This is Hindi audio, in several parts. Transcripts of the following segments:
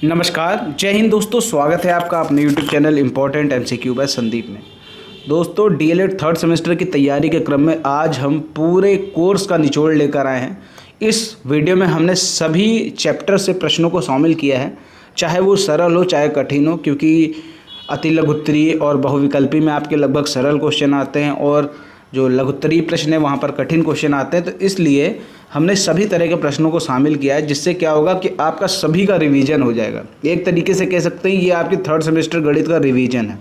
नमस्कार, जय हिंद दोस्तों। स्वागत है आपका अपने YouTube channel important MCQ by Sandeep में। दोस्तों, डीएलएड थर्ड सेमेस्टर की तैयारी के क्रम में आज हम पूरे कोर्स का निचोड़ लेकर आए हैं। इस वीडियो में हमने सभी चैप्टर से प्रश्नों को शामिल किया है, चाहे वो सरल हो चाहे कठिन हो, क्योंकि अति लघुत्तरीय और बहुविकल्पी में आपके लगभग सरल क्वेश्चन आते हैं और जो लघुत्तरीय प्रश्न है वहाँ पर कठिन क्वेश्चन आते हैं। तो इसलिए हमने सभी तरह के प्रश्नों को शामिल किया है, जिससे क्या होगा कि आपका सभी का रिवीजन हो जाएगा। एक तरीके से कह सकते हैं ये आपकी थर्ड सेमेस्टर गणित का रिवीजन है।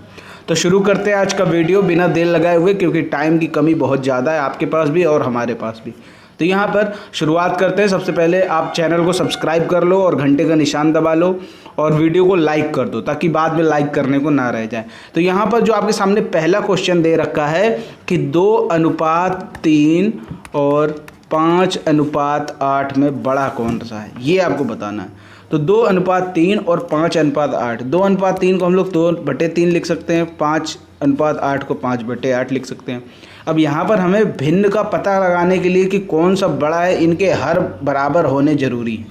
तो शुरू करते हैं आज का वीडियो बिना देर लगाए हुए, क्योंकि टाइम की कमी बहुत ज़्यादा है आपके पास भी और हमारे पास भी। तो यहाँ पर शुरुआत करते हैं। सबसे पहले आप चैनल को सब्सक्राइब कर लो और घंटे का निशान दबा लो और वीडियो को लाइक कर दो, ताकि बाद में लाइक करने को ना रह जाए। तो यहाँ पर जो आपके सामने पहला क्वेश्चन दे रखा है कि 2:3 और 5:8 में बड़ा कौन सा है, ये आपको बताना है। तो 2:3 और 5:8। 2:3 को हम लोग 2/3 लिख सकते हैं, 5:8 को 5/8 लिख सकते हैं। अब यहाँ पर हमें भिन्न का पता लगाने के लिए कि कौन सा बड़ा है, इनके हर बराबर होने ज़रूरी है।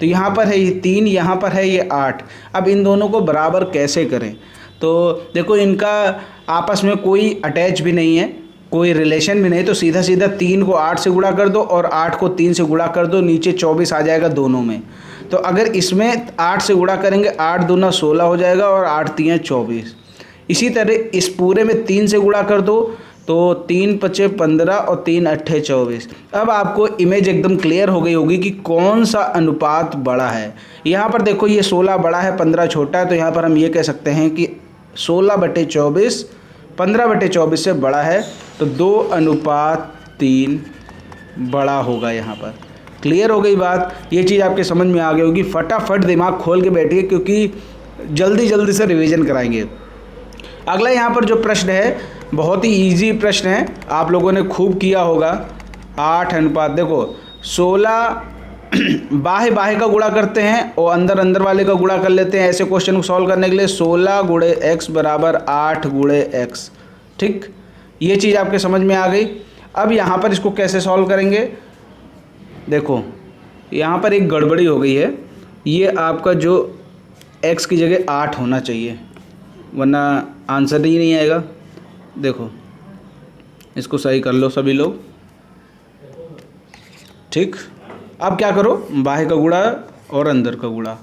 तो यहाँ पर है ये 3, यहाँ पर है ये 8। अब इन दोनों को बराबर कैसे करें? तो देखो, इनका आपस में कोई अटैच भी नहीं है, कोई रिलेशन भी नहीं। तो सीधा सीधा 3 को 8 से गुणा कर दो और 8 को 3 से गुणा कर दो, नीचे 24 आ जाएगा दोनों में। तो अगर इसमें 8 से गुणा करेंगे, 8 दूना 16 हो जाएगा और 8 3 24। इसी तरह इस पूरे में 3 से गुणा कर दो, तो 3 5 15 और 3 8 24। अब आपको इमेज एकदम क्लियर हो गई होगी कि कौन सा अनुपात बड़ा है। यहाँ पर देखो, ये 16 बड़ा है, 15 छोटा है। तो यहाँ पर हम ये कह सकते हैं कि 16/24 15/24 से बड़ा है। तो 2:3 बड़ा होगा। यहाँ पर क्लियर हो गई बात। ये चीज़ आपके समझ में आ गई होगी। फटाफट दिमाग खोल के बैठिए, क्योंकि जल्दी जल्दी से रिवीजन कराएंगे। अगला यहाँ पर जो प्रश्न है बहुत ही इजी प्रश्न है, आप लोगों ने खूब किया होगा। 8:, देखो 16 बाह्य बाह्य का गुणा करते हैं और अंदर अंदर वाले का गुणा कर लेते हैं। ऐसे क्वेश्चन को सॉल्व करने के लिए 16 × x बराबर 8 × x। ठीक, ये चीज़ आपके समझ में आ गई। अब यहाँ पर इसको कैसे सॉल्व करेंगे? देखो, यहाँ पर एक गड़बड़ी हो गई है। ये आपका जो x की जगह 8 होना चाहिए, वरना आंसर ही नहीं आएगा। देखो, इसको सही कर लो सभी लोग। ठीक, अब क्या करो, बाह्य का गुणा और अंदर का गुणा।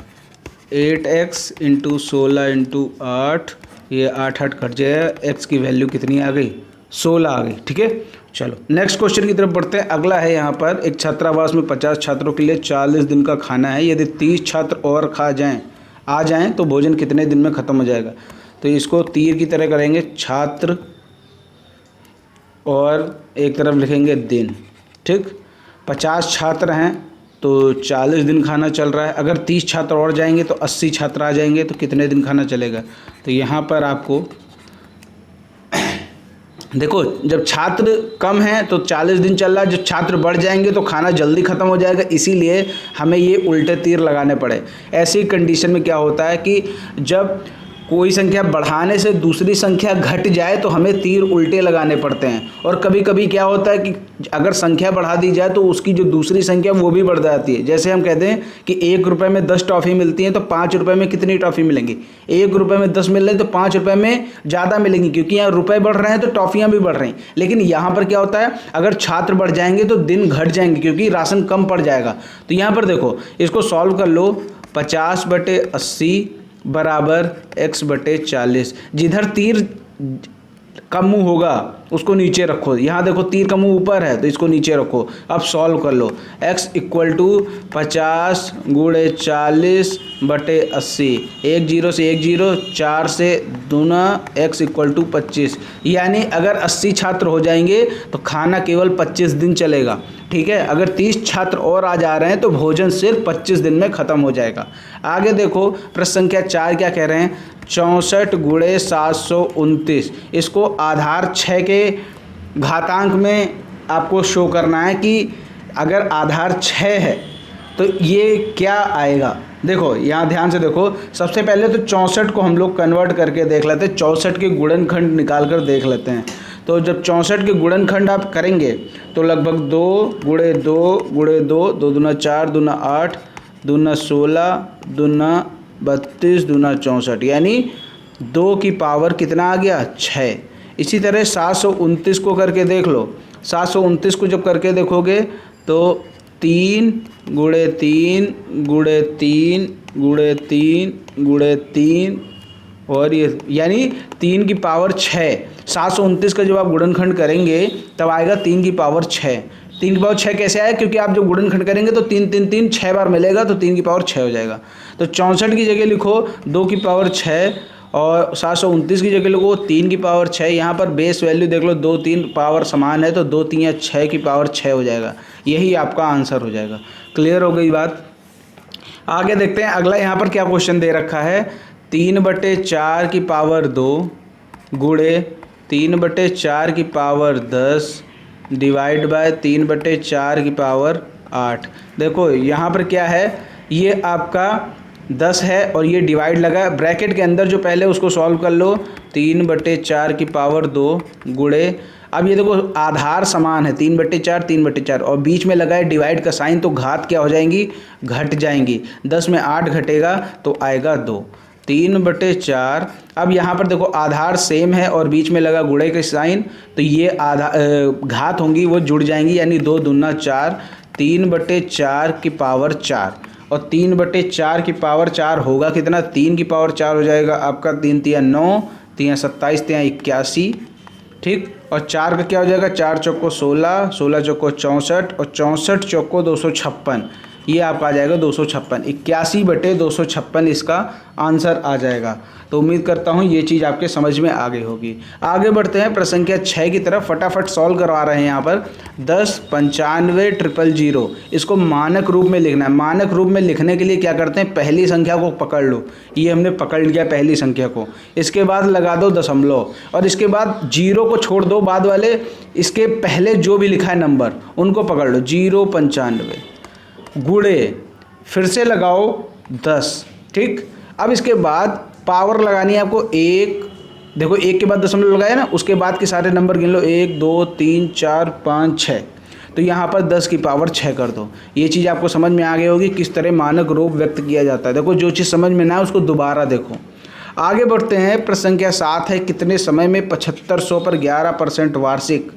8x × 16 × 8, ये 8 8 कट जाए, x की वैल्यू कितनी आ गई? 16 आ गई। ठीक है, चलो नेक्स्ट क्वेश्चन की तरफ बढ़ते हैं। अगला है यहाँ पर, एक छात्रावास में 50 छात्रों के लिए 40 दिन का खाना है। यदि 30 छात्र और आ जाएं तो भोजन कितने दिन में ख़त्म हो जाएगा? तो इसको तीर की तरह करेंगे, छात्र और एक तरफ लिखेंगे दिन। ठीक, 50 छात्र हैं तो 40 दिन खाना चल रहा है। अगर 30 छात्र और जाएंगे तो 80 छात्र आ जाएंगे, तो कितने दिन खाना चलेगा? तो यहाँ पर आपको देखो, जब छात्र कम हैं तो 40 दिन चल रहा है, जब छात्र बढ़ जाएंगे तो खाना जल्दी ख़त्म हो जाएगा। इसीलिए हमें ये उल्टे तीर लगाने पड़े। ऐसी कंडीशन में क्या होता है कि जब कोई संख्या बढ़ाने से दूसरी संख्या घट जाए तो हमें तीर उल्टे लगाने पड़ते हैं। और कभी कभी क्या होता है कि अगर संख्या बढ़ा दी जाए तो उसकी जो दूसरी संख्या वो भी बढ़ जाती है। जैसे हम कहते हैं कि 1 रुपये में 10 टॉफ़ी मिलती हैं, तो 5 रुपये में कितनी टॉफ़ी मिलेंगी? 1 रुपये में 10 मिल रही है तो 5 रुपये में ज़्यादा मिलेंगी, क्योंकि यहाँ रुपये बढ़ रहे हैं तो टॉफ़ियाँ भी बढ़ रही हैं। लेकिन यहाँ पर क्या होता है, अगर छात्र बढ़ जाएंगे तो दिन घट जाएंगे, क्योंकि राशन कम पड़ जाएगा। तो यहाँ पर देखो, इसको सॉल्व कर लो। 50/80 बराबर x/40। जिधर तीर का मुंह होगा उसको नीचे रखो। यहाँ देखो, तीर का मुंह ऊपर है तो इसको नीचे रखो। अब सॉल्व कर लो। x = 50 × 40/80। 1 0 से 1 0, 4 से दूना, x = 25। यानी अगर 80 छात्र हो जाएंगे तो खाना केवल 25 दिन चलेगा। ठीक है, अगर 30 छात्र और आ जा रहे हैं तो भोजन सिर्फ 25 दिन में ख़त्म हो जाएगा। आगे देखो, प्रश्न संख्या 4 क्या कह रहे हैं? 64 × 729। इसको आधार 6 के घातांक में आपको शो करना है कि अगर आधार 6 है तो ये क्या आएगा। देखो, यहाँ ध्यान से देखो। सबसे पहले तो 64 को हम लोग कन्वर्ट करके देख लेते हैं, 64 के गुणनखंड निकाल कर देख लेते हैं। तो जब 64 के गुणनखंड आप करेंगे तो लगभग 2 × 2 × 2, 2 दूना 4, दूना 8, दूना 16, दूना 32 दूना 64, यानी 2 की पावर कितना आ गया 6। इसी तरह 729 को करके देख लो। 729 को जब करके देखोगे तो 3 गुणे 3 गुणे 3 गुणे 3 गुणे 3 और ये यानी 3 की पावर 6। 729 का जब आप गुणनखंड करेंगे तब आएगा 3 की पावर 6। 3 की पावर 6 कैसे आया? क्योंकि आप जब गुणनखंड करेंगे तो 3 3 3 6 बार मिलेगा तो 3 की पावर 6 हो जाएगा। तो 64 की जगह लिखो 2 की पावर 6 और 729 की जगह लिखो 3 की पावर 6। यहाँ पर बेस वैल्यू देख लो, 2 3 पावर समान है तो 2 3 या 6 की पावर 6 हो जाएगा। यही आपका आंसर हो जाएगा। क्लियर हो गई बात? आगे देखते हैं अगला यहाँ पर क्या क्वेश्चन दे रखा है। 3/4 की पावर 2 गुणे 3/4 की पावर 10 डिवाइड बाय 3/4 की पावर 8। देखो यहाँ पर क्या है, ये आपका 10 है और ये डिवाइड लगा है ब्रैकेट के अंदर, जो पहले उसको सॉल्व कर लो। 3/4 की पावर 2 गुणे, अब ये देखो आधार समान है 3/4 3/4 और बीच में लगा है डिवाइड का साइन, तो घात क्या हो जाएंगी? घट जाएंगी। 10 में 8 घटेगा तो आएगा 2। 3/4, अब यहाँ पर देखो आधार सेम है और बीच में लगा गुणे का साइन, तो ये घात होंगी वो जुड़ जाएंगी, यानी 2 दूना 4। 3/4 की पावर 4 और 3/4 की पावर 4 होगा कितना? 3 की पावर 4 हो जाएगा आपका 3 तिया 9, 3 27, 3 81, ठीक। और 4 का क्या हो जाएगा? 4 चौको 16, 16 चौको 64 और 64 चौको 256, ये आपका आ जाएगा 256। 81/256 इसका आंसर आ जाएगा। तो उम्मीद करता हूँ ये चीज़ आपके समझ में आ गई होगी। आगे बढ़ते हैं प्रश्न संख्या 6 की तरफ, फटाफट सॉल्व करवा रहे हैं यहाँ पर। 10 95 000 इसको मानक रूप में लिखना है। मानक रूप में लिखने के लिए क्या करते हैं, पहली संख्या को पकड़ लो, ये हमने पकड़ लिया पहली संख्या को, इसके बाद लगा दो दशमलव और इसके बाद 0 को छोड़ दो, बाद वाले इसके पहले जो भी लिखा है नंबर उनको पकड़ लो। 0 95 गुणे फिर से लगाओ 10, ठीक। अब इसके बाद पावर लगानी है आपको 1, देखो 1 के बाद दशमलव लगाया ना, उसके बाद के सारे नंबर गिन लो 1 2 3 4 5 6, तो यहाँ पर 10 की पावर 6 कर दो। ये चीज़ आपको समझ में आ गई होगी किस तरह मानक रूप व्यक्त किया जाता है। देखो जो चीज़ समझ में ना आए उसको दोबारा देखो। आगे बढ़ते हैं, प्रश्न संख्या 7 है। कितने समय में 7500 पर 11% वार्षिक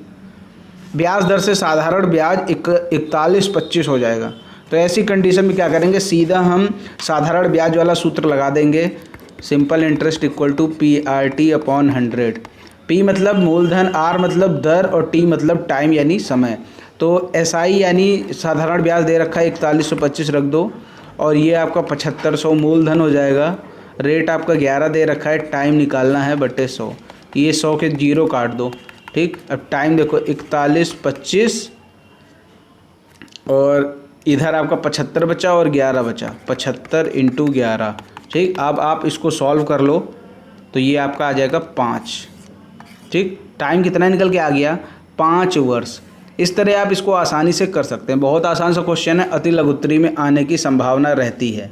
ब्याज दर से साधारण ब्याज 4125 हो जाएगा? तो ऐसी कंडीशन में क्या करेंगे, सीधा हम साधारण ब्याज वाला सूत्र लगा देंगे। Simple interest equal to PRT/100। P मतलब मूलधन, R मतलब दर और T मतलब टाइम यानी समय। तो SI यानी साधारण ब्याज दे रखा है 4125 रख दो और ये आपका 7500 मूलधन हो जाएगा। रेट आपका 11 दे रखा है, टाइम निकालना है बटे 100, ये 100 के 0 काट दो, ठीक। अब टाइम देखो 4125 और इधर आपका 75 बचा और 11 बचा, 75 × 11, ठीक। अब आप इसको सॉल्व कर लो तो ये आपका आ जाएगा 5, ठीक। टाइम कितना निकल के आ गया? 5 वर्ष। इस तरह आप इसको आसानी से कर सकते हैं। बहुत आसान सा क्वेश्चन है, अति लघुत्तरी में आने की संभावना रहती है।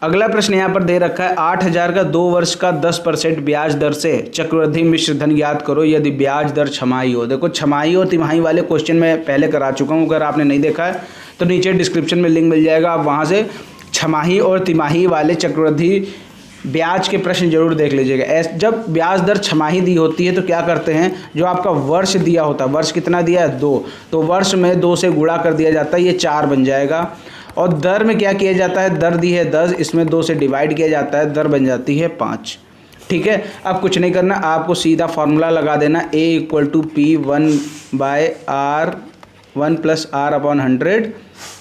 अगला प्रश्न यहाँ पर दे रखा है, 8000 का 2 वर्ष का 10% ब्याज दर से चक्रवृद्धि मिश्र धन ज्ञात करो यदि ब्याज दर छमाही हो। देखो छमाही और तिमाही वाले क्वेश्चन मैं पहले करा चुका हूँ, अगर आपने नहीं देखा है तो नीचे डिस्क्रिप्शन में लिंक मिल जाएगा, आप वहाँ से छमाही और तिमाही वाले चक्रवृद्धि ब्याज के प्रश्न जरूर देख लीजिएगा। जब ब्याज दर छमाही दी होती है तो क्या करते हैं, जो आपका वर्ष दिया होता है, वर्ष कितना दिया है 2, तो वर्ष में 2 से गुणा कर दिया जाता है, ये 4 बन जाएगा। और दर में क्या किया जाता है, दर दी है 10, इसमें 2 से डिवाइड किया जाता है, दर बन जाती है 5, ठीक है। अब कुछ नहीं करना, आपको सीधा फार्मूला लगा देना, A = P1/R 1 + R/100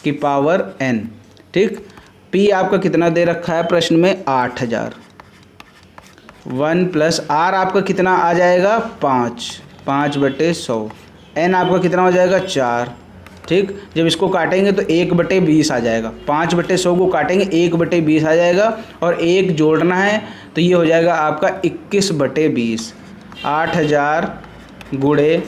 की पावर n, ठीक। P आपका कितना दे रखा है प्रश्न में 8000, 1 + R आपका कितना आ जाएगा 5, 5/100, n आपका कितना हो जाएगा 4, ठीक। जब इसको काटेंगे तो 1/20 आ जाएगा, 5/100 को काटेंगे 1/20 आ जाएगा और 1 जोड़ना है तो ये हो जाएगा आपका 21/20। 8000 गुणे,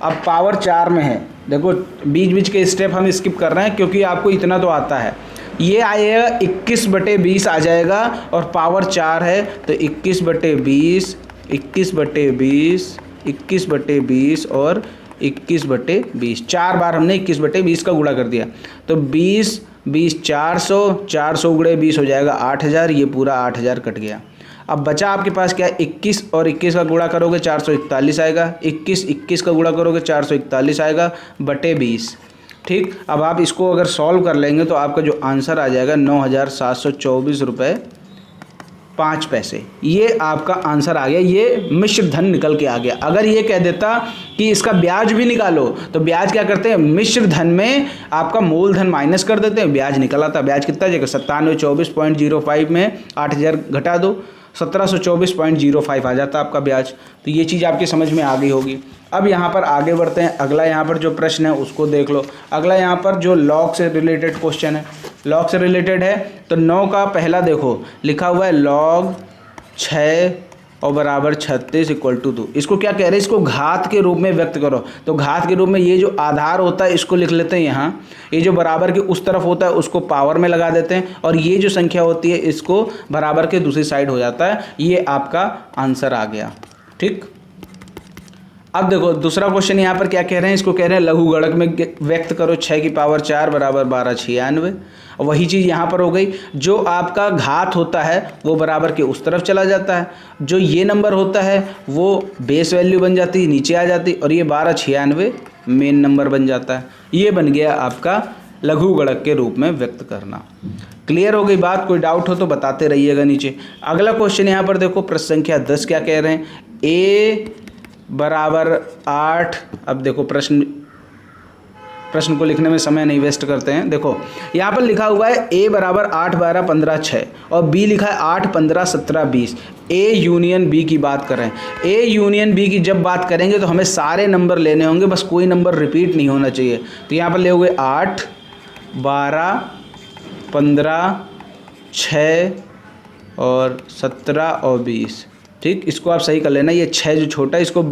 अब पावर 4 में है, देखो बीच बीच के स्टेप हम स्किप कर रहे हैं क्योंकि आपको इतना तो आता है। ये आएगा 21/20 आ जाएगा और पावर 4 है तो 21/20, 21/20, 21/20 और 21/20, 4 बार हमने 21/20 का गुणा कर दिया तो 20 20 400, 400 गुणे 20 हो जाएगा 8000, ये पूरा 8000 कट गया। अब बचा आपके पास क्या, 21 और 21 का गुणा करोगे 441 आएगा, 21 का गुणा करोगे 441 आएगा बटे 20। ठीक, अब आप इसको अगर सॉल्व कर लेंगे तो आपका जो आंसर आ जाएगा 9724 रुपये 5 पैसे। ये आपका आंसर आ गया, ये मिश्र धन निकल के आ गया। अगर ये कह देता कि इसका ब्याज भी निकालो, तो ब्याज क्या करते हैं, मिश्र धन में आपका मूलधन माइनस कर देते हैं, ब्याज निकल आता। ब्याज कितना जाएगा, 9724.05 में 8000 घटा दो, 1724.05 आ जाता आपका ब्याज। तो ये चीज़ आपकी समझ में आ गई होगी। अब यहाँ पर आगे बढ़ते हैं, अगला यहाँ पर जो प्रश्न है उसको देख लो। अगला यहाँ पर जो लॉग से रिलेटेड क्वेश्चन है, लॉग से रिलेटेड है। तो 9 का पहला देखो लिखा हुआ है लॉग 6 और बराबर 36 इक्वल टू 2। इसको क्या कह रहे हैं, इसको घात के रूप में व्यक्त करो। तो घात के रूप में ये जो आधार होता है इसको लिख लेते हैं यहाँ, ये जो बराबर के उस तरफ होता है उसको पावर में लगा देते हैं, और ये जो संख्या होती है इसको बराबर के दूसरी साइड हो जाता है। ये आपका आंसर आ गया। ठीक, अब देखो दूसरा क्वेश्चन यहाँ पर क्या कह रहे हैं, इसको कह रहे हैं लघु गणक में व्यक्त करो 6 की पावर 4 बराबर 1296। वही चीज़ यहाँ पर हो गई, जो आपका घात होता है वो बराबर के उस तरफ चला जाता है, जो ये नंबर होता है वो बेस वैल्यू बन जाती है, नीचे आ जाती, और ये 1296 मेन नंबर बन जाता है। ये बन गया आपका लघु गणक के रूप में व्यक्त करना। क्लियर हो गई बात, कोई डाउट हो तो बताते रहिएगा नीचे। अगला क्वेश्चन यहाँ पर देखो, प्रश्न संख्या 10 क्या कह रहे हैं, ए बराबर 8। अब देखो प्रश्न को लिखने में समय नहीं वेस्ट करते हैं। देखो यहाँ पर लिखा हुआ है ए बराबर 8 12 15 6 और बी लिखा है 8 15 17 20। ए यूनियन बी की बात कर रहे हैं। ए यूनियन बी की जब बात करेंगे तो हमें सारे नंबर लेने होंगे, बस कोई नंबर रिपीट नहीं होना चाहिए। तो यहाँ पर ले हुए 8 12 15 6 और 17 और 20। ठीक, इसको आप सही कर लेना। ये 6 जो छोटा है इसको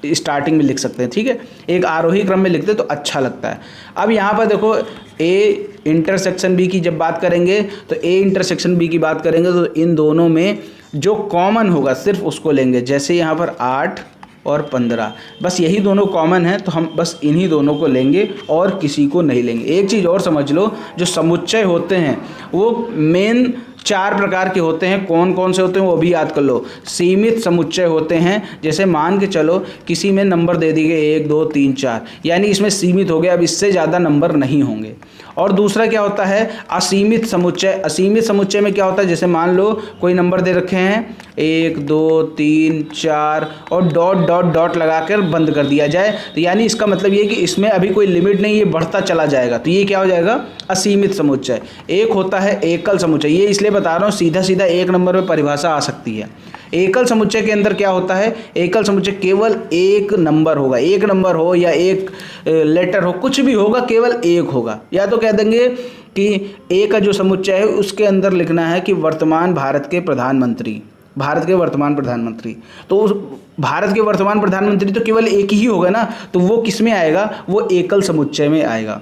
स्टार्टिंग में लिख सकते हैं। ठीक है, एक आरोही क्रम में लिखते तो अच्छा लगता है। अब यहाँ पर देखो ए इंटरसेक्शन बी की जब बात करेंगे तो ए इंटरसेक्शन बी की बात करेंगे तो इन दोनों में जो कॉमन होगा सिर्फ उसको लेंगे। जैसे यहाँ पर 8 और 15, बस यही दोनों कॉमन है तो हम बस इन्हीं दोनों को लेंगे और किसी को नहीं लेंगे। एक चीज़ और समझ लो, जो समुच्चय होते हैं वो मेन 4 प्रकार के होते हैं। कौन कौन से होते हैं वो भी याद कर लो। सीमित समुच्चय होते हैं, जैसे मान के चलो किसी में नंबर दे दिए 1 2 3 4, यानी इसमें सीमित हो गया, अब इससे ज़्यादा नंबर नहीं होंगे। और दूसरा क्या होता है, असीमित समुच्चय। असीमित समुच्चय में क्या होता है, जैसे मान लो कोई नंबर दे रखे हैं 1 2 3 4 और डॉट डॉट डॉट लगाकर बंद कर दिया जाए, तो यानी इसका मतलब ये कि इसमें अभी कोई लिमिट नहीं, ये बढ़ता चला जाएगा, तो ये क्या हो जाएगा, असीमित समुच्चय। एक होता है एकल समुच्चय, ये इसलिए बता रहा हूँ सीधा सीधा एक नंबर में परिभाषा आ सकती है। एकल समुच्चय के अंदर क्या होता है, एकल समुच्चय केवल एक नंबर होगा, एक नंबर हो या एक लेटर हो, कुछ भी होगा, केवल एक होगा। या तो कह देंगे कि ए का जो समुच्चय है उसके अंदर लिखना है कि वर्तमान भारत के प्रधानमंत्री, भारत के वर्तमान प्रधानमंत्री, तो उस भारत के वर्तमान प्रधानमंत्री तो केवल एक ही होगा ना, तो वो किस में आएगा, वो एकल समुच्चय में आएगा।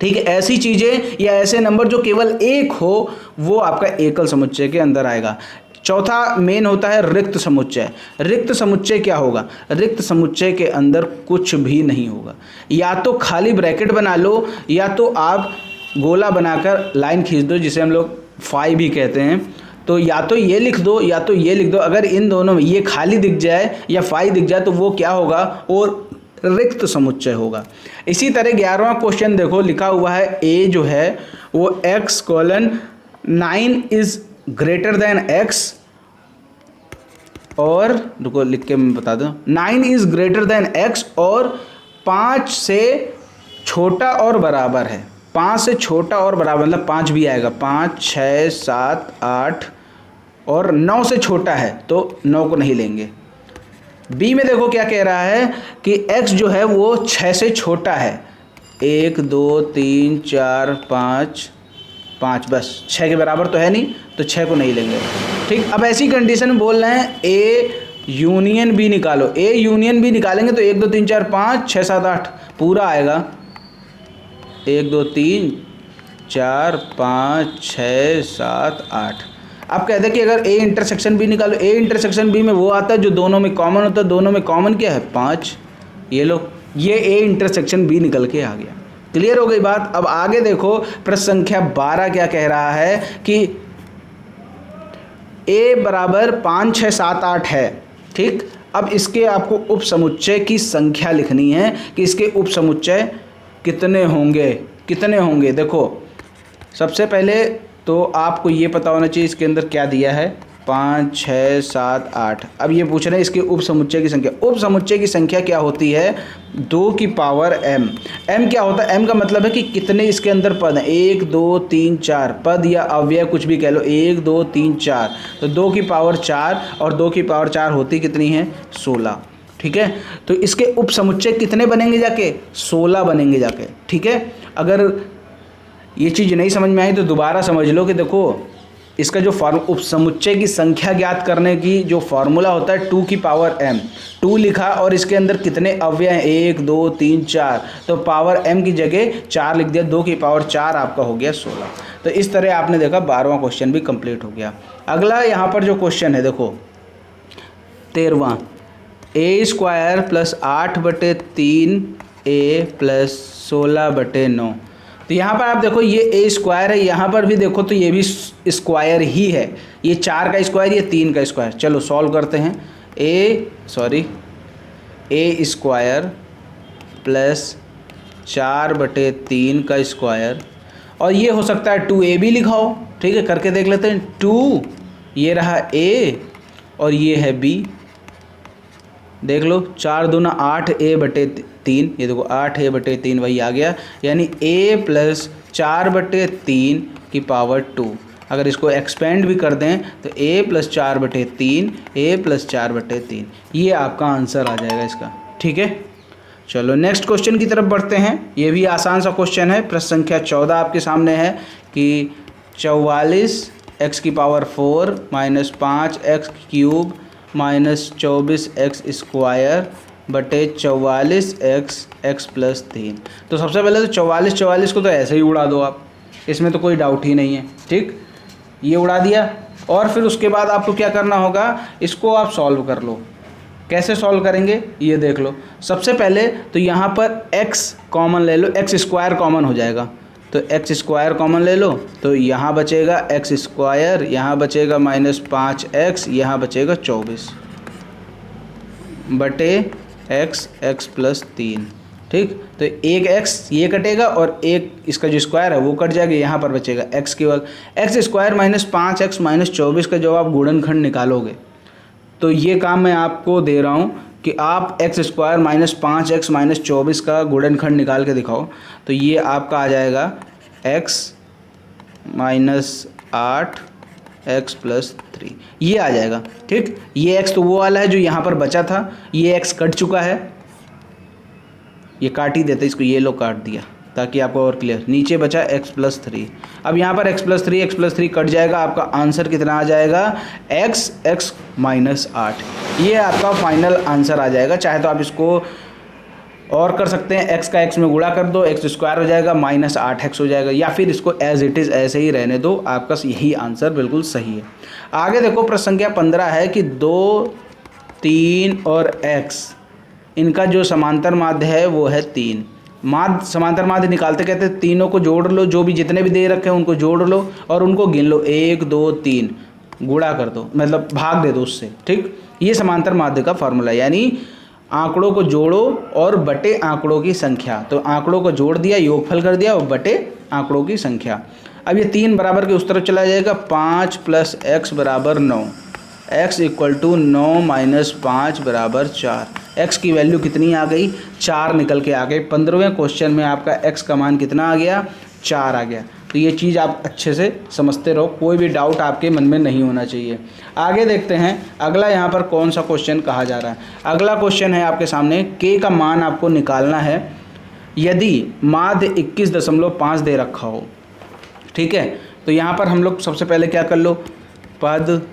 ठीक है, ऐसी चीज़ें या ऐसे नंबर जो केवल एक हो वो आपका एकल समुच्चय के अंदर आएगा। चौथा मेन होता है रिक्त समुच्चय। रिक्त समुच्चय क्या होगा, रिक्त समुच्चय के अंदर कुछ भी नहीं होगा, या तो खाली ब्रैकेट बना लो या तो आप गोला बनाकर लाइन खींच दो, जिसे हम लोग फाई भी कहते हैं। तो या तो ये लिख दो या तो ये लिख दो, अगर इन दोनों में ये खाली दिख जाए या फाई दिख जाए तो वो क्या होगा, और रिक्त समुच्चय होगा। इसी तरह 11वां क्वेश्चन देखो, लिखा हुआ है ए जो है वो x:9 is greater than x, और रुको लिख के मैं बता दूं, 9 इज ग्रेटर देन x और 5 से छोटा और बराबर है। 5 से छोटा और बराबर मतलब 5 भी आएगा, 5 6 7 8 और 9 से छोटा है तो 9 को नहीं लेंगे। बी में देखो क्या कह रहा है कि x जो है वो 6 से छोटा है, 1 2 3 4 5 5, बस 6 के बराबर तो है नहीं, तो 6 को नहीं लेंगे। ठीक, अब ऐसी कंडीशन में बोल रहे हैं ए यूनियन बी निकालो। ए यूनियन बी निकालेंगे तो 1 2 3 4 5 6 7 8 पूरा आएगा, 1 2 3 4 5 6 7 8। आप कहते हैं कि अगर ए इंटरसेक्शन बी निकालो, ए इंटरसेक्शन बी में वो आता है जो दोनों में कॉमन होता है, दोनों में कॉमन क्या है, 5। ये लो, ये ए इंटरसेक्शन बी निकल के आ गया। क्लियर हो गई बात। अब आगे देखो प्रश्न संख्या 12 क्या कह रहा है कि a बराबर 5 6 7 8 है। ठीक, अब इसके आपको उप समुच्चय की संख्या लिखनी है कि इसके उप समुच्चय कितने होंगे। देखो सबसे पहले तो आपको ये पता होना चाहिए इसके अंदर क्या दिया है, 5 6 7 8। अब ये पूछ रहे हैं इसके उप समुच्चय की संख्या। उप समुच्चय की संख्या क्या होती है, 2 की पावर m। m क्या होता है, m का मतलब है कि कितने इसके अंदर पद हैं, 1 2 3 4 पद या अव्यय कुछ भी कह लो, 1 2 3 4, तो 2 की पावर 4 और 2 की पावर 4 होती कितनी है, 16। ठीक है, तो इसके उप समुच्चय कितने बनेंगे जाके, 16 बनेंगे जाके। ठीक है, अगर ये चीज़ नहीं समझ में आई तो दोबारा समझ लो कि देखो इसका जो उप समुच्चय की संख्या ज्ञात करने की जो फॉर्मूला होता है 2 की पावर m, 2 लिखा और इसके अंदर कितने अव्यय हैं, 1 2 3 4, तो पावर m की जगह 4 लिख दिया, 2 की पावर 4 आपका हो गया 16। तो इस तरह आपने देखा 12वां क्वेश्चन भी कंप्लीट हो गया। अगला यहाँ पर जो क्वेश्चन है देखो 13वां, a² प्लस 8/3 a प्लस 16/9। तो यहाँ पर आप देखो ये a² है, यहाँ पर भी देखो तो ये भी स्क्वायर ही है, ये 4 का स्क्वायर, ये 3 का स्क्वायर। चलो सॉल्व करते हैं। a² प्लस 4/3 का स्क्वायर, और ये हो सकता है 2a भी लिखा हो। ठीक है, करके देख लेते हैं। 2 ये रहा a और ये है b, देख लो 4 दूना 8a/3, ये देखो 8a/3 वही आ गया, यानी a प्लस 4/3 की पावर 2। अगर इसको एक्सपेंड भी कर दें तो a प्लस 4/3, a प्लस 4/3, ये आपका आंसर आ जाएगा इसका। ठीक है, चलो नेक्स्ट क्वेश्चन की तरफ बढ़ते हैं। ये भी आसान सा क्वेश्चन है। प्रश्न संख्या 14 आपके सामने है कि 44x की power 4 minus 5x cube minus 24x² बटे 44x प्लस 3। तो सबसे पहले तो 44 को तो ऐसे ही उड़ा दो आप, इसमें तो कोई डाउट ही नहीं है। ठीक, ये उड़ा दिया और फिर उसके बाद आपको क्या करना होगा, इसको आप सॉल्व कर लो। कैसे सॉल्व करेंगे ये देख लो। सबसे पहले तो यहाँ पर x कॉमन ले लो, x² कॉमन हो जाएगा, तो x² कॉमन ले लो, तो यहाँ बचेगा x², यहाँ बचेगा माइनस 5x, यहाँ बचेगा 24 बटे x प्लस 3। ठीक, तो एक x ये कटेगा और एक इसका जो स्क्वायर है वो कट जाएगा, यहाँ पर बचेगा x केवल। x² माइनस 5x माइनस 24 का जब आप गुणनखंड निकालोगे तो ये काम मैं आपको दे रहा हूँ कि आप x² माइनस 5x माइनस 24 का गुणनखंड निकाल के दिखाओ। तो ये आपका आ जाएगा x माइनस 8x प्लस 3, ये आ जाएगा। ठीक, ये x तो वो वाला है जो यहाँ पर बचा था, ये x कट चुका है, ये काट ही देते इसको, ये लो काट दिया ताकि आपको और क्लियर। नीचे बचा x प्लस 3, अब यहाँ पर x प्लस 3 कट जाएगा, आपका आंसर कितना आ जाएगा, x माइनस 8। ये आपका फाइनल आंसर आ जाएगा। चाहे तो आप इसको और कर सकते हैं, x का x में गुणा कर दो, x² हो जाएगा, माइनस 8x हो जाएगा, या फिर इसको एज इट इज़ ऐसे ही रहने दो, आपका यही आंसर बिल्कुल सही है। आगे देखो प्रश्न संख्या 15 है कि 2 3 और x इनका जो समांतर माध्य है वो है 3। समांतर माध्य निकालते कहते हैं तीनों को जोड़ लो, जो भी जितने भी दे रखे हैं उनको जोड़ लो और उनको गिन लो, 1 2 3 गुणा कर दो, मतलब भाग दे दो उससे। ठीक, ये समांतर माध्य का फॉर्मूला, यानी आंकड़ों को जोड़ो और बटे आंकड़ों की संख्या। तो आंकड़ों को जोड़ दिया, योगफल कर दिया और बटे आंकड़ों की संख्या। अब ये 3 बराबर के उस तरफ चला जाएगा, 5 प्लस x बराबर 9, x इक्वल टू 9 माइनस 5 बराबर 4। x की वैल्यू कितनी आ गई, 4 निकल के आ गई। 15वें क्वेश्चन में आपका x का मान कितना आ गया, 4 आ गया। तो ये चीज़ आप अच्छे से समझते रहो, कोई भी डाउट आपके मन में नहीं होना चाहिए। आगे देखते हैं अगला यहाँ पर कौन सा क्वेश्चन कहा जा रहा है। अगला क्वेश्चन है आपके सामने, k का मान आपको निकालना है यदि माध्य 21.5 दे रखा हो। ठीक है, तो यहाँ पर हम लोग सबसे पहले क्या कर लो, पद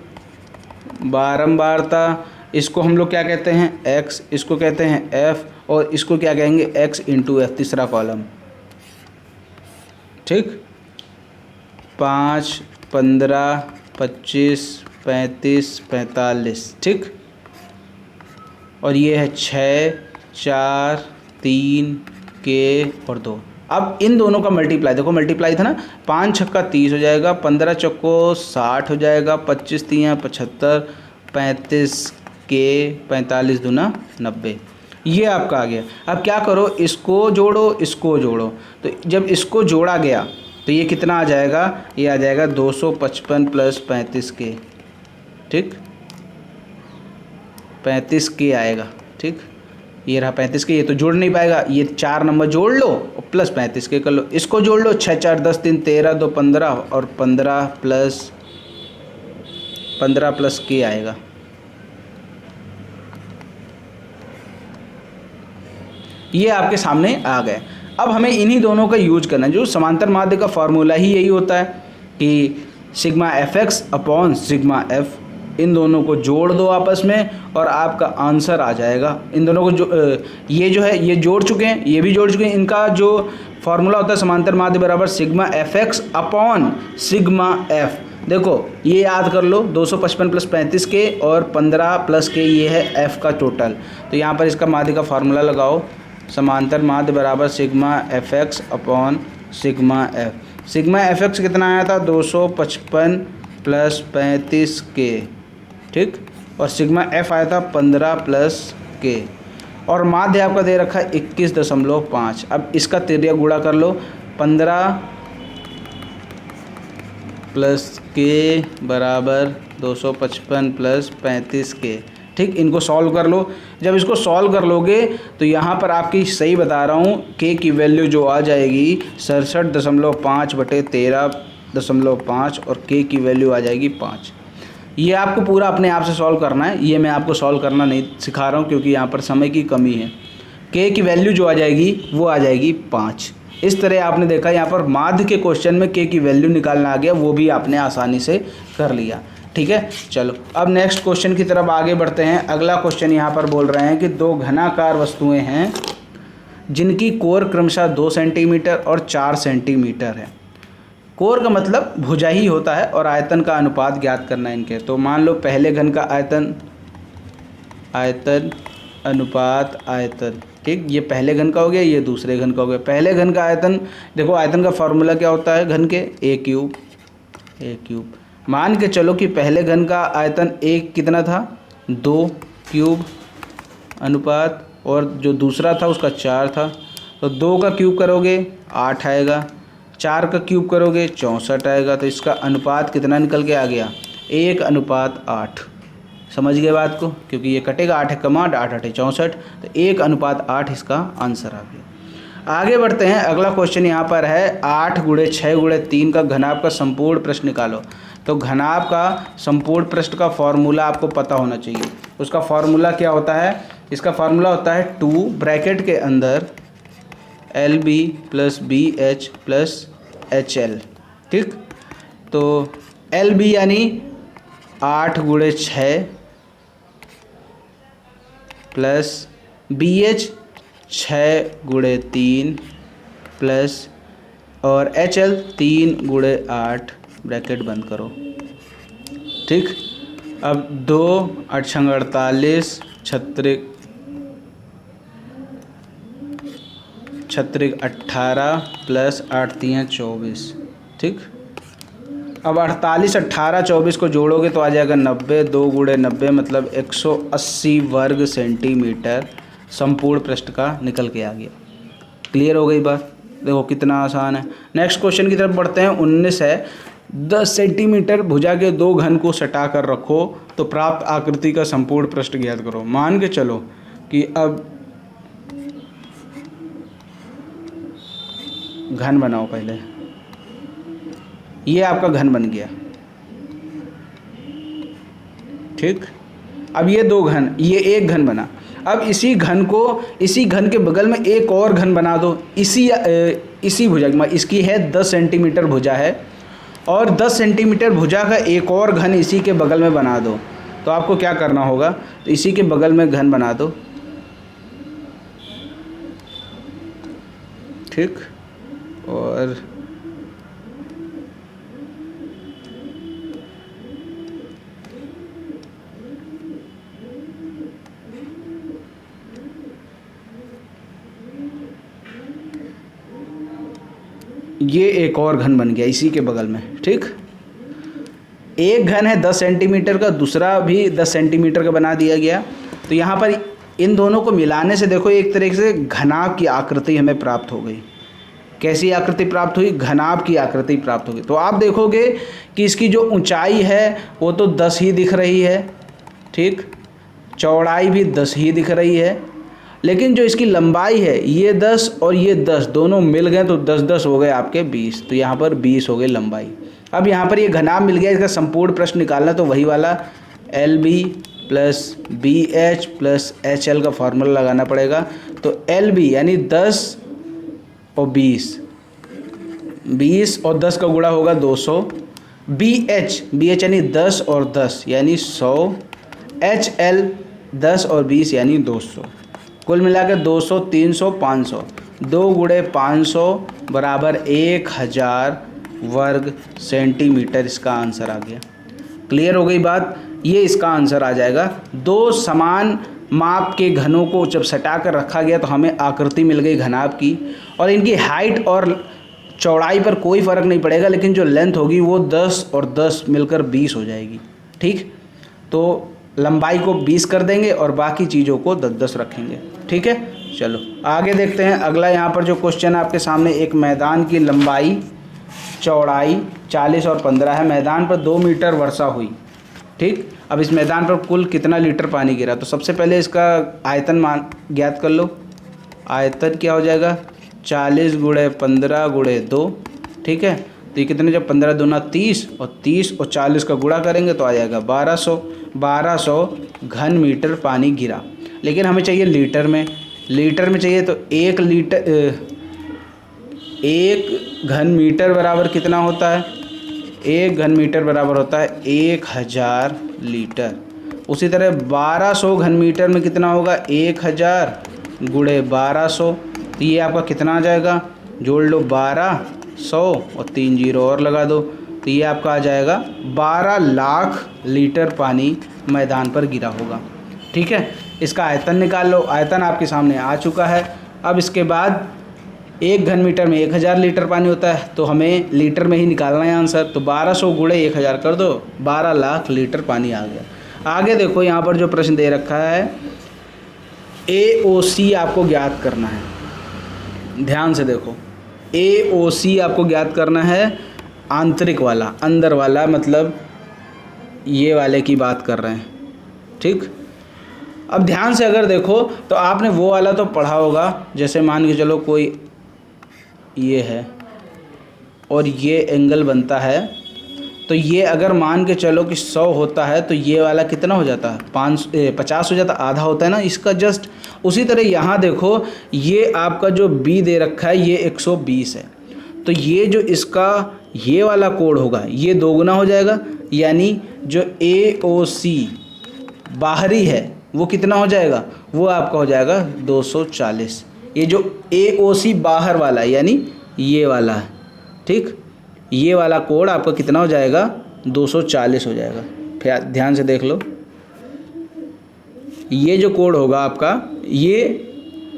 बारंबारता, इसको हम लोग क्या कहते हैं x, इसको कहते हैं f, और इसको क्या कहेंगे x इंटू f, तीसरा कॉलम। ठीक, 5 15 25 35 45। ठीक, और ये है 6 4 3 k और 2। अब इन दोनों का मल्टीप्लाई, देखो मल्टीप्लाई था ना, 5 छक्का 30 हो जाएगा, 15 चक्को 60 हो जाएगा, 25 तियाँ 75, 35 के 45 दूना 90, ये आपका आ गया। अब क्या करो, इसको जोड़ो इसको जोड़ो, तो जब इसको जोड़ा गया तो ये कितना आ जाएगा, ये आ जाएगा 255 प्लस 35 के, ठीक, 35 के आएगा, ठीक, ये रहा 35 के, ये तो जोड़ नहीं पाएगा, ये 4 नंबर जोड़ लो और प्लस 35 के कर लो, इसको जोड़ लो, 6 4 10 3 13 2 15 और 15 प्लस के आएगा। ये आपके सामने आ गए। अब हमें इन्हीं दोनों का यूज करना है, जो समांतर माध्य का फॉर्मूला ही यही होता है कि sigma F X upon sigma F, इन दोनों को जोड़ दो आपस में और आपका आंसर आ जाएगा। इन दोनों को ये जो है ये जोड़ चुके हैं, ये भी जोड़ चुके हैं, इनका जो फॉर्मूला होता है समांतर माध्य बराबर sigma F X upon sigma F. देखो ये याद कर लो, 255 प्लस 35 के और 15 प्लस के, ये है एफ का टोटल। तो यहाँ पर इसका माध्य का फार्मूला लगाओ, समांतर माध्य बराबर sigma F X upon sigma F. Sigma F x कितना आया था, 255 प्लस 35 के, ठीक, और सिग्मा एफ आया था 15 प्लस के, और माध्य आपका दे रखा है 21.5। अब इसका तिर्यक गुणा कर लो, 15 प्लस के बराबर 255 प्लस 35 के, ठीक, इनको सॉल्व कर लो। जब इसको सॉल्व कर लोगे तो यहाँ पर आपकी सही बता रहा हूँ के की वैल्यू जो आ जाएगी 67.5/13.5 और के की वैल्यू आ जाएगी 5। ये आपको पूरा अपने आप से सॉल्व करना है, ये मैं आपको सॉल्व करना नहीं सिखा रहा हूँ क्योंकि यहाँ पर समय की कमी है। के की वैल्यू जो आ जाएगी वो आ जाएगी 5। इस तरह आपने देखा यहाँ पर माध्य के क्वेश्चन में के की वैल्यू निकालना आ गया, वो भी आपने आसानी से कर लिया, ठीक है। चलो अब नेक्स्ट क्वेश्चन की तरफ आगे बढ़ते हैं। अगला क्वेश्चन यहाँ पर बोल रहे हैं कि दो घनाकार वस्तुएं हैं जिनकी कोर क्रमशः 2 सेंटीमीटर और 4 सेंटीमीटर है। कोर का मतलब भुजा ही होता है और आयतन का अनुपात ज्ञात करना है इनके। तो मान लो पहले घन का आयतन अनुपात आयतन, ठीक, ये पहले घन का हो गया, ये दूसरे घन का हो गया। पहले घन का आयतन, देखो आयतन का फॉर्मूला क्या होता है घन के, ए क्यूब। मान के चलो कि पहले घन का आयतन एक कितना था, 2 क्यूब अनुपात, और जो दूसरा था उसका 4 था, तो 2 का क्यूब करोगे 8 आएगा, 4 का क्यूब करोगे 64 आएगा। तो इसका अनुपात कितना निकल के आ गया, 1:8। समझ गए बात को, क्योंकि ये कटेगा 8 कमा 8 8 64, तो 1:8 इसका आंसर आ गया। आगे बढ़ते हैं। अगला क्वेश्चन यहाँ पर है 8 × 6 × 3 का घनाभ का संपूर्ण पृष्ठ निकालो। तो घनाभ का संपूर्ण पृष्ठ का फॉर्मूला आपको पता होना चाहिए। उसका फॉर्मूला क्या होता है, इसका फॉर्मूला होता है 2 ब्रैकेट के अंदर LB + BH + HL, ठीक। तो LB यानी 8 × 6 प्लस BH 6 × 3 प्लस और HL 3 × 8, ब्रैकेट बंद करो, ठीक। अब 2 8 48 छत्रिक 18 प्लस 8 3 24, ठीक। अब 48 18 24 को जोड़ोगे तो आ जाएगा 90, 2 × 90 मतलब 180 वर्ग सेंटीमीटर संपूर्ण पृष्ठ का निकल के आ गया। क्लियर हो गई बात, देखो कितना आसान है। नेक्स्ट क्वेश्चन की तरफ बढ़ते हैं। 19 है, 10 सेंटीमीटर भुजा के 2 घन को सटा कर रखो तो प्राप्त आकृति का संपूर्ण पृष्ठ ज्ञात करो। मान के चलो कि अब घन बनाओ, पहले ये आपका घन बन गया, ठीक। अब ये 2 घन, ये एक घन बना। अब इसी घन के बगल में एक और घन बना दो, इसी भुजा की, इसकी है 10 सेंटीमीटर भुजा है और 10 सेंटीमीटर भुजा का एक और घन इसी के बगल में बना दो। तो आपको क्या करना होगा, तो इसी के बगल में घन बना दो, ठीक। और ये एक और घन बन गया इसी के बगल में, ठीक। एक घन है 10 सेंटीमीटर का, दूसरा भी 10 सेंटीमीटर का बना दिया गया। तो यहाँ पर इन दोनों को मिलाने से देखो एक तरीके से घनाभ की आकृति हमें प्राप्त हो गई। कैसी आकृति प्राप्त हुई? घनाभ की आकृति प्राप्त होगी। तो आप देखोगे कि इसकी जो ऊंचाई है वो तो 10 ही दिख रही है, ठीक। चौड़ाई भी 10 ही दिख रही है, लेकिन जो इसकी लंबाई है ये 10 और ये 10 दोनों मिल गए तो 10-10 हो गए आपके 20। तो यहाँ पर 20 हो गई लंबाई। अब यहाँ पर ये घनाभ मिल गया, इसका संपूर्ण प्रश्न निकालना तो वही वाला LB plus BH plus HL का फॉर्मूला लगाना पड़ेगा। तो LB यानी 10 और 20 और 10 का गुणा होगा 200। BH यानी 10 और 10 यानी 100। HL 10 और 20 यानी 200। कुल मिलाकर 200, 300, 500। 2 गुणे 500 बराबर 1000 वर्ग सेंटीमीटर इसका आंसर आ गया। क्लियर हो गई बात? ये इसका आंसर आ जाएगा। दो समान माप के घनों को जब सटा कर रखा गया तो हमें आकृति मिल गई घनाभ की, और इनकी हाइट और चौड़ाई पर कोई फ़र्क नहीं पड़ेगा, लेकिन जो लेंथ होगी वो 10 और 10 मिलकर 20 हो जाएगी, ठीक। तो लंबाई को 20 कर देंगे और बाकी चीज़ों को 10-10 रखेंगे, ठीक है। चलो आगे देखते हैं। अगला यहाँ पर जो क्वेश्चन आपके सामने, एक मैदान की लंबाई चौड़ाई 40 और 15 है। मैदान पर 2 मीटर वर्षा हुई, ठीक। अब इस मैदान पर कुल कितना लीटर पानी गिरा? तो सबसे पहले इसका आयतन मान ज्ञात कर लो। आयतन क्या हो जाएगा? 40 गुणे 15 गुणे 2, ठीक है। तो ये कितने, जब 15 दूना 30 और 30 और 40 का गुणा करेंगे तो आ जाएगा 1200 घन मीटर पानी गिरा। लेकिन हमें चाहिए लीटर में। लीटर में चाहिए तो 1 घन मीटर बराबर कितना होता है? 1 घन मीटर बराबर होता है 1000 लीटर। उसी तरह 1200 घन मीटर में कितना होगा? 1000 गुणे 1200। तो ये आपका कितना आ जाएगा? जोड़ लो 1200 और 3 जीरो और लगा दो, तो ये आपका आ जाएगा 12 लाख लीटर पानी मैदान पर गिरा होगा, ठीक है। इसका आयतन निकाल लो। आयतन आपके सामने आ चुका है। अब इसके बाद 1 घन मीटर में 1000 लीटर पानी होता है, तो हमें लीटर में ही निकालना है आंसर। तो 1200 गुणे 1000 कर दो, 12 लाख लीटर पानी आ गया। आगे देखो यहाँ पर जो प्रश्न दे रखा है, AOC आपको ज्ञात करना है। ध्यान से देखो, AOC आपको ज्ञात करना है, आंतरिक वाला, अंदर वाला, मतलब ये वाले की बात कर रहे हैं, ठीक। अब ध्यान से अगर देखो तो आपने वो वाला तो पढ़ा होगा, जैसे मान के चलो कोई ये है और ये एंगल बनता है, तो ये अगर मान के चलो कि 100 होता है तो ये वाला कितना हो जाता है? 50 हो जाता, आधा होता है ना इसका जस्ट। उसी तरह यहाँ देखो, ये आपका जो B दे रखा है ये 120 है, तो ये जो इसका ये वाला कोण होगा ये दोगुना हो जाएगा, यानी जो AOC बाहरी है वो कितना हो जाएगा? वो आपका हो जाएगा 240। ये जो AOC बाहर वाला है यानी ये वाला है, ठीक। ये वाला कोण आपका कितना हो जाएगा? 240 हो जाएगा। फिर ध्यान से देख लो, ये जो कोण होगा आपका ये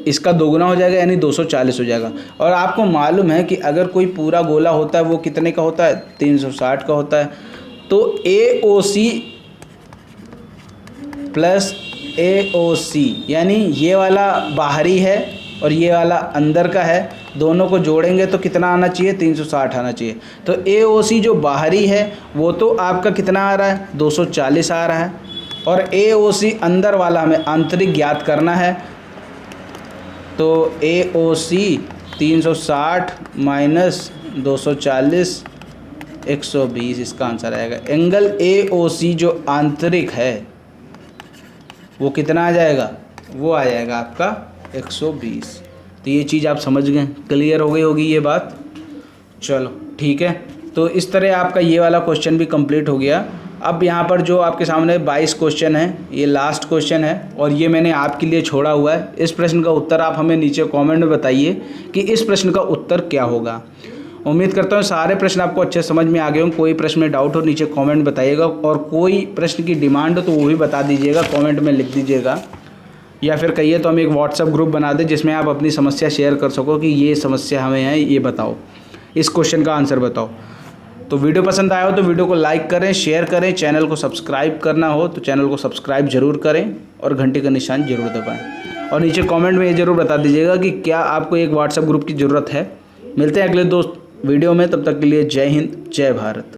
इसका दोगुना हो जाएगा यानी 240 हो जाएगा। और आपको मालूम है कि अगर कोई पूरा गोला होता है वो कितने का होता है? 360 का होता है। तो AOC प्लस AOC यानी ये वाला बाहरी है और ये वाला अंदर का है, दोनों को जोड़ेंगे तो कितना आना चाहिए? 360 आना चाहिए। तो AOC जो बाहरी है वो तो आपका कितना आ रहा है? 240 आ रहा है, और AOC अंदर वाला हमें आंतरिक ज्ञात करना है। तो AOC 360 माइनस 240 120 इसका आंसर आएगा। एंगल AOC जो आंतरिक है वो कितना आ जाएगा? वो आ जाएगा आपका 120। तो ये चीज़ आप समझ गए, क्लियर हो गई होगी ये बात। चलो ठीक है, तो इस तरह आपका ये वाला क्वेश्चन भी कंप्लीट हो गया। अब यहाँ पर जो आपके सामने 22 क्वेश्चन है, ये लास्ट क्वेश्चन है और ये मैंने आपके लिए छोड़ा हुआ है। इस प्रश्न का उत्तर आप हमें नीचे कमेंट में बताइए कि इस प्रश्न का उत्तर क्या होगा। उम्मीद करता हूँ सारे प्रश्न आपको अच्छे समझ में आ गए हों। कोई प्रश्न में डाउट हो नीचे कमेंट बताइएगा, और कोई प्रश्न की डिमांड हो तो वो भी बता दीजिएगा, कमेंट में लिख दीजिएगा, या फिर कहिए तो हम एक व्हाट्सएप ग्रुप बना दें जिसमें आप अपनी समस्या शेयर कर सको कि ये समस्या हमें है, ये बताओ। इस क्वेश्चन का आंसर बताओ। तो वीडियो पसंद आया हो तो वीडियो को लाइक करें, शेयर करें, चैनल को सब्सक्राइब करना हो तो चैनल को सब्सक्राइब जरूर करें और घंटे का निशान जरूर दबाएं। और नीचे कमेंट में ये जरूर बता दीजिएगा कि क्या आपको एक व्हाट्सएप ग्रुप की ज़रूरत है। मिलते हैं अगले दोस्त वीडियो में, तब तक के लिए जय हिंद, जय भारत।